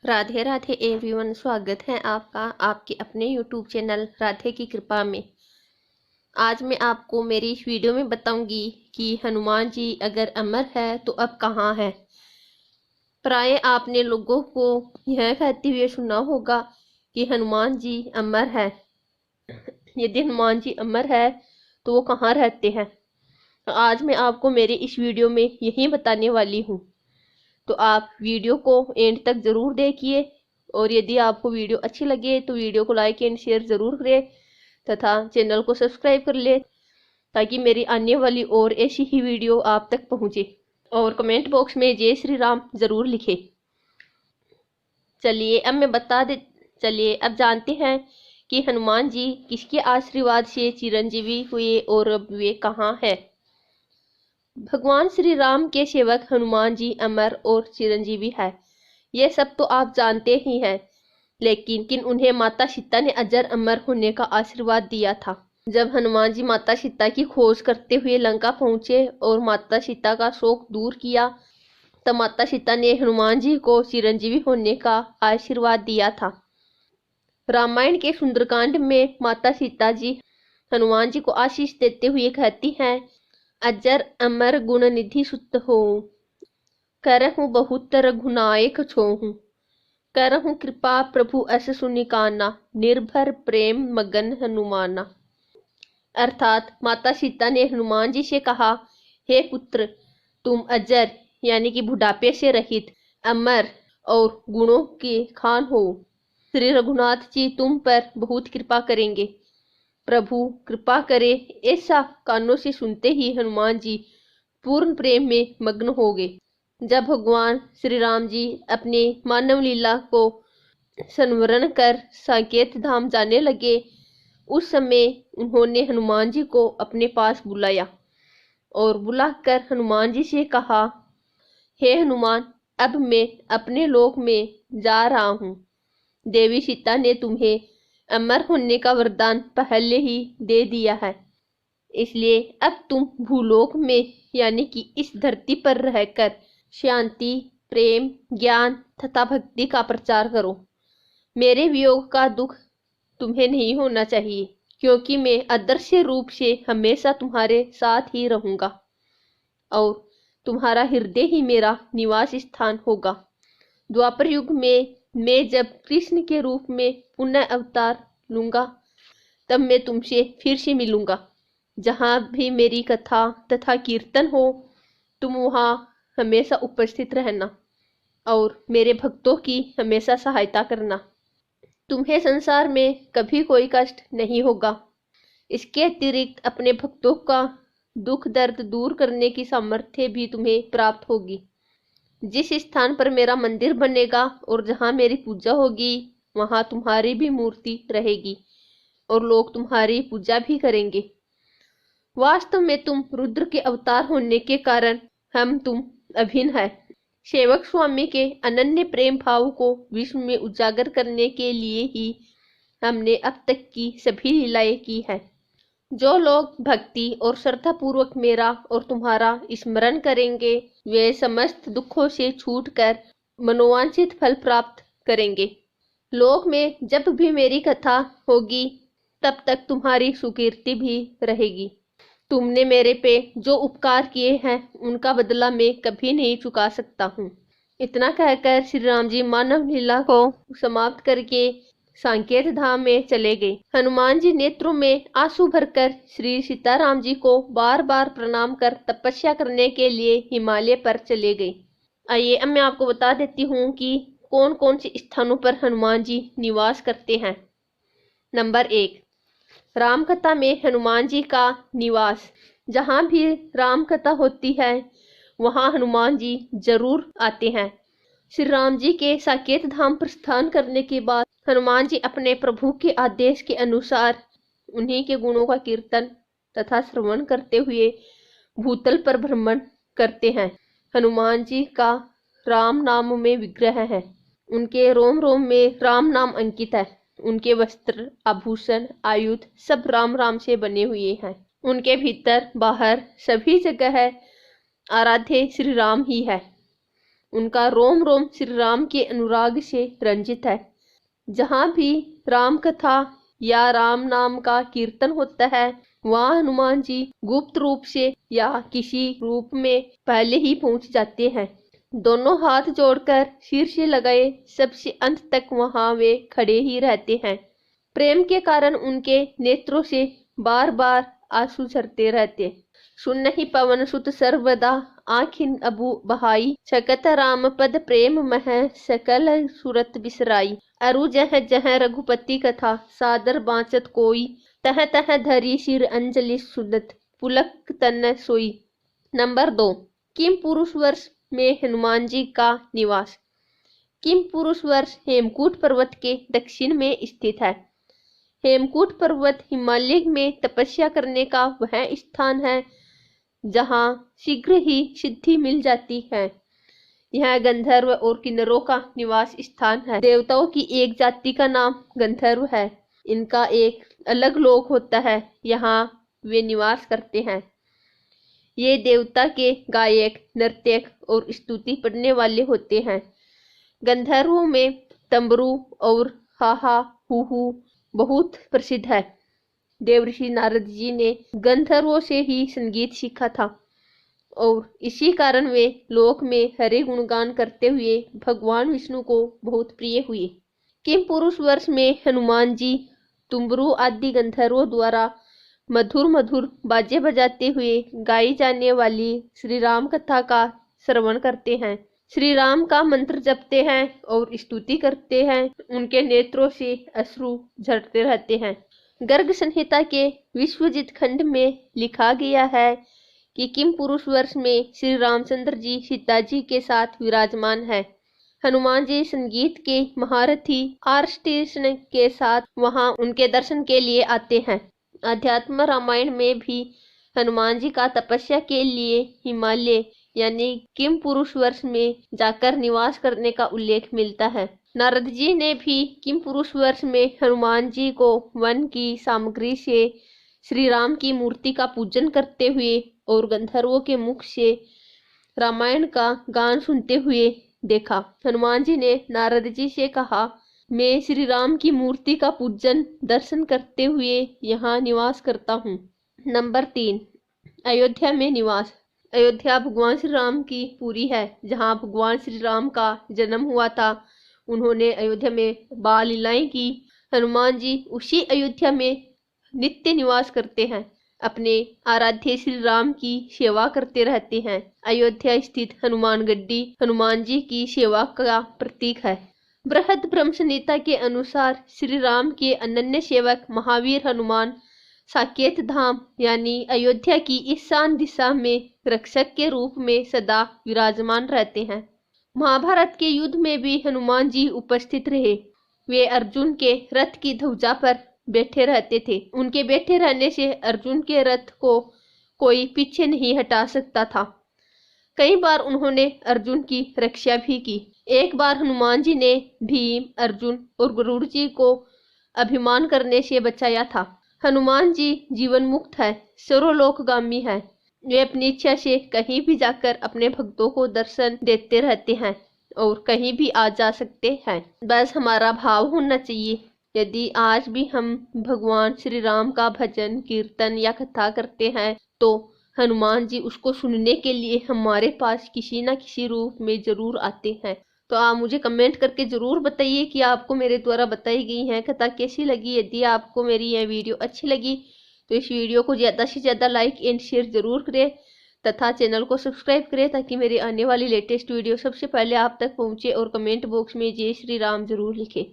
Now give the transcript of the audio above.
Radhe Radhe everyone, स्वागत है आपका आपके अपने यूट्यूब चैनल राधे की कृपा में। आज मैं आपको मेरी इस वीडियो में बताऊंगी कि हनुमान जी अगर अमर है तो अब कहाँ है। प्राय आपने लोगों को यह कहते हुए सुना होगा कि हनुमान जी अमर है। यदि हनुमान जी अमर है तो वो कहाँ रहते हैं, तो आज मैं आपको मेरी इस वीडियो में यही बताने वाली हूँ। तो आप वीडियो को एंड तक ज़रूर देखिए और यदि आपको वीडियो अच्छी लगे तो वीडियो को लाइक एंड शेयर ज़रूर करें तथा चैनल को सब्सक्राइब कर ले ताकि मेरी आने वाली और ऐसी ही वीडियो आप तक पहुँचे। और कमेंट बॉक्स में जय श्री राम ज़रूर लिखें। चलिए अब जानते हैं कि हनुमान जी किसके आशीर्वाद से चिरंजीवी हुए और अब वे कहाँ है। भगवान श्री राम के सेवक हनुमान जी अमर और चिरंजीवी है, ये सब तो आप जानते ही हैं। लेकिन उन्हें माता सीता ने अजर अमर होने का आशीर्वाद दिया था। जब हनुमान जी माता सीता की खोज करते हुए लंका पहुंचे और माता सीता का शोक दूर किया, तब माता सीता ने हनुमान जी को चिरंजीवी होने का आशीर्वाद दिया था। रामायण के सुंदरकांड में माता सीता जी हनुमान जी को आशीष देते हुए कहती हैं, अजर अमर गुण निधि सुत हो, करहु बहुत रघुनायक छोहु, करहु कृपा प्रभु अस सुनिकाना, निर्भर प्रेम मगन हनुमाना। अर्थात माता सीता ने हनुमान जी से कहा, हे पुत्र, तुम अजर यानी कि बुढ़ापे से रहित, अमर और गुणों के खान हो। श्री रघुनाथ जी तुम पर बहुत कृपा करेंगे, प्रभु कृपा करे। ऐसा कानों से सुनते ही हनुमान जी पूर्ण प्रेम में मग्न हो गए। जब भगवान श्री राम जी अपने मानव लीला को संवरण कर साकेत धाम जाने लगे, उस समय उन्होंने हनुमान जी को अपने पास बुलाया और बुलाकर हनुमान जी से कहा, हे हनुमान, अब मैं अपने लोक में जा रहा हूँ। देवी सीता ने तुम्हें अमर होने का वरदान पहले ही दे दिया है, इसलिए अब तुम भूलोक में यानी कि इस धरती पर रहकर शांति, प्रेम, ज्ञान तथा भक्ति का प्रचार करो। मेरे वियोग का दुख तुम्हें नहीं होना चाहिए, क्योंकि मैं अदृश्य रूप से हमेशा तुम्हारे साथ ही रहूंगा और तुम्हारा हृदय ही मेरा निवास स्थान होगा। द्वापर युग में मैं जब कृष्ण के रूप में पुनः अवतार लूंगा, तब मैं तुमसे फिर से मिलूंगा। जहाँ भी मेरी कथा तथा कीर्तन हो, तुम वहाँ हमेशा उपस्थित रहना और मेरे भक्तों की हमेशा सहायता करना। तुम्हें संसार में कभी कोई कष्ट नहीं होगा। इसके अतिरिक्त अपने भक्तों का दुख दर्द दूर करने की सामर्थ्य भी तुम्हें प्राप्त होगी। जिस स्थान पर मेरा मंदिर बनेगा और जहाँ मेरी पूजा होगी, वहाँ तुम्हारी भी मूर्ति रहेगी और लोग तुम्हारी पूजा भी करेंगे। वास्तव में तुम रुद्र के अवतार होने के कारण तुम अभिन्न है। सेवक स्वामी के अनन्य प्रेम भाव को विश्व में उजागर करने के लिए ही हमने अब तक की सभी लीलाएं की है। जो लोग भक्ति और श्रद्धा पूर्वक मेरा और तुम्हारा स्मरण करेंगे, वे समस्त दुखों से छूटकर मनोवांछित फल प्राप्त करेंगे। लोक में जब भी मेरी कथा होगी, तब तक तुम्हारी सुकीर्ति भी रहेगी। तुमने मेरे पे जो उपकार किए हैं, उनका बदला मैं कभी नहीं चुका सकता हूँ। इतना कहकर श्री राम जी मानव लीला को समाप्त करके साकेत धाम में चले गए। हनुमान जी नेत्रों में आंसू भरकर श्री सीताराम जी को बार बार प्रणाम कर तपस्या करने के लिए हिमालय पर चले गए। आइए अब मैं आपको बता देती हूँ कि कौन कौन से स्थानों पर हनुमान जी निवास करते हैं। नंबर 1, राम कथा में हनुमान जी का निवास। जहाँ भी राम कथा होती है, वहाँ हनुमान जी जरूर आते हैं। श्री राम जी के साकेत धाम प्रस्थान करने के बाद हनुमान जी अपने प्रभु के आदेश के अनुसार उन्हीं के गुणों का कीर्तन तथा श्रवण करते हुए भूतल पर भ्रमण करते हैं। हनुमान जी का राम नाम में विग्रह है, उनके रोम रोम में राम नाम अंकित है। उनके वस्त्र, आभूषण, आयुध सब राम राम से बने हुए हैं। उनके भीतर बाहर सभी जगह आराध्य श्री राम ही है। उनका रोम रोम श्री राम के अनुराग से रंजित है। जहाँ भी राम कथा या राम नाम का कीर्तन होता है, वहाँ हनुमान जी गुप्त रूप से या किसी रूप में पहले ही पहुँच जाते हैं। दोनों हाथ जोड़कर सिर से लगाए सबसे अंत तक वहाँ वे खड़े ही रहते हैं। प्रेम के कारण उनके नेत्रों से बार बार आंसू झरते रहते। सुनहि पवन सुत सर्वदा आँखिन अबु बहाई, सकत राम पद प्रेम मह सकल सुरत बिसराई। अरु जह जह रघुपति कथा सादर बाँचत कोई, तह तह धरी सिर अंजलि सुनत पुलक तन सोई। नंबर 2, किम पुरुष वर्ष में हनुमान जी का निवास। किम पुरुष वर्ष हेमकूट पर्वत के दक्षिण में स्थित है। हेमकूट पर्वत हिमालय में तपस्या करने का वह स्थान है जहाँ शीघ्र ही सिद्धि मिल जाती है। यह गंधर्व और किन्नरों का निवास स्थान है। देवताओं की एक जाति का नाम गंधर्व है। इनका एक अलग लोक होता है, यहाँ वे निवास करते हैं। ये देवता के गायक, नर्तक और स्तुति पढ़ने वाले होते हैं। गंधर्वों में तंबरू और हाहा हूहू बहुत प्रसिद्ध है। देवर्षि नारद जी ने गंधर्वों से ही संगीत सीखा था और इसी कारण वे लोक में हरे गुणगान करते हुए भगवान विष्णु को बहुत प्रिय हुए। किम पुरुष वर्ष में हनुमान जी तुम्बरू आदि गंधर्वों द्वारा मधुर मधुर बाजे बजाते हुए गाई जाने वाली श्री राम कथा का श्रवण करते हैं, श्री राम का मंत्र जपते हैं और स्तुति करते हैं। उनके नेत्रों से अश्रु झरते रहते हैं। गर्ग संहिता के विश्वजित खंड में लिखा गया है कि किम पुरुष वर्ष में श्री रामचंद्र जी सीता जी के साथ विराजमान है। हनुमान जी संगीत के महारथी आर्षकृष्ण के साथ वहां उनके दर्शन के लिए आते हैं। अध्यात्म रामायण में भी हनुमान जी का तपस्या के लिए हिमालय यानी किम पुरुष वर्ष में जाकर निवास करने का उल्लेख मिलता है। नारद जी ने भी किम पुरुष वर्ष में हनुमान जी को वन की सामग्री से श्री राम की मूर्ति का पूजन करते हुए और गंधर्वों के मुख से रामायण का गान सुनते हुए देखा। हनुमान जी ने नारद जी से कहा, मैं श्री राम की मूर्ति का पूजन दर्शन करते हुए यहाँ निवास करता हूँ। नंबर 3, अयोध्या में निवास। अयोध्या भगवान श्री राम की पुरी है, जहाँ भगवान श्री राम का जन्म हुआ था। उन्होंने अयोध्या में बाल लीलाएं की। हनुमान जी उसी अयोध्या में नित्य निवास करते हैं, अपने आराध्य श्री राम की सेवा करते रहते हैं। अयोध्या स्थित हनुमान गड्डी हनुमान जी की सेवा का प्रतीक है। बृहद ब्रह्म संहिता के अनुसार श्री राम के अनन्य सेवक महावीर हनुमान साकेत धाम यानी अयोध्या की ईशान दिशा में रक्षक के रूप में सदा विराजमान रहते हैं। महाभारत के युद्ध में भी हनुमान जी उपस्थित रहे। वे अर्जुन के रथ की ध्वजा पर बैठे रहते थे। उनके बैठे रहने से अर्जुन के रथ को कोई पीछे नहीं हटा सकता था। कई बार उन्होंने अर्जुन की रक्षा भी की। एक बार हनुमान जी ने भीम, अर्जुन और गरुड़ जी को अभिमान करने से बचाया था। हनुमान जी जीवन मुक्त है, सर्वलोकगामी है। वे अपनी इच्छा से कहीं भी जाकर अपने भक्तों को दर्शन देते रहते हैं और कहीं भी आ जा सकते हैं। बस हमारा भाव होना चाहिए। यदि आज भी हम भगवान श्री राम का भजन, कीर्तन या कथा करते हैं तो हनुमान जी उसको सुनने के लिए हमारे पास किसी न किसी रूप में जरूर आते हैं। तो आप मुझे कमेंट करके ज़रूर बताइए कि आपको मेरे द्वारा बताई गई है कथा कैसी लगी। यदि आपको मेरी यह वीडियो अच्छी लगी तो इस वीडियो को ज़्यादा से ज़्यादा लाइक एंड शेयर ज़रूर करें तथा चैनल को सब्सक्राइब करें ताकि मेरी आने वाली लेटेस्ट वीडियो सबसे पहले आप तक पहुंचे और कमेंट बॉक्स में जय श्री राम ज़रूर लिखें।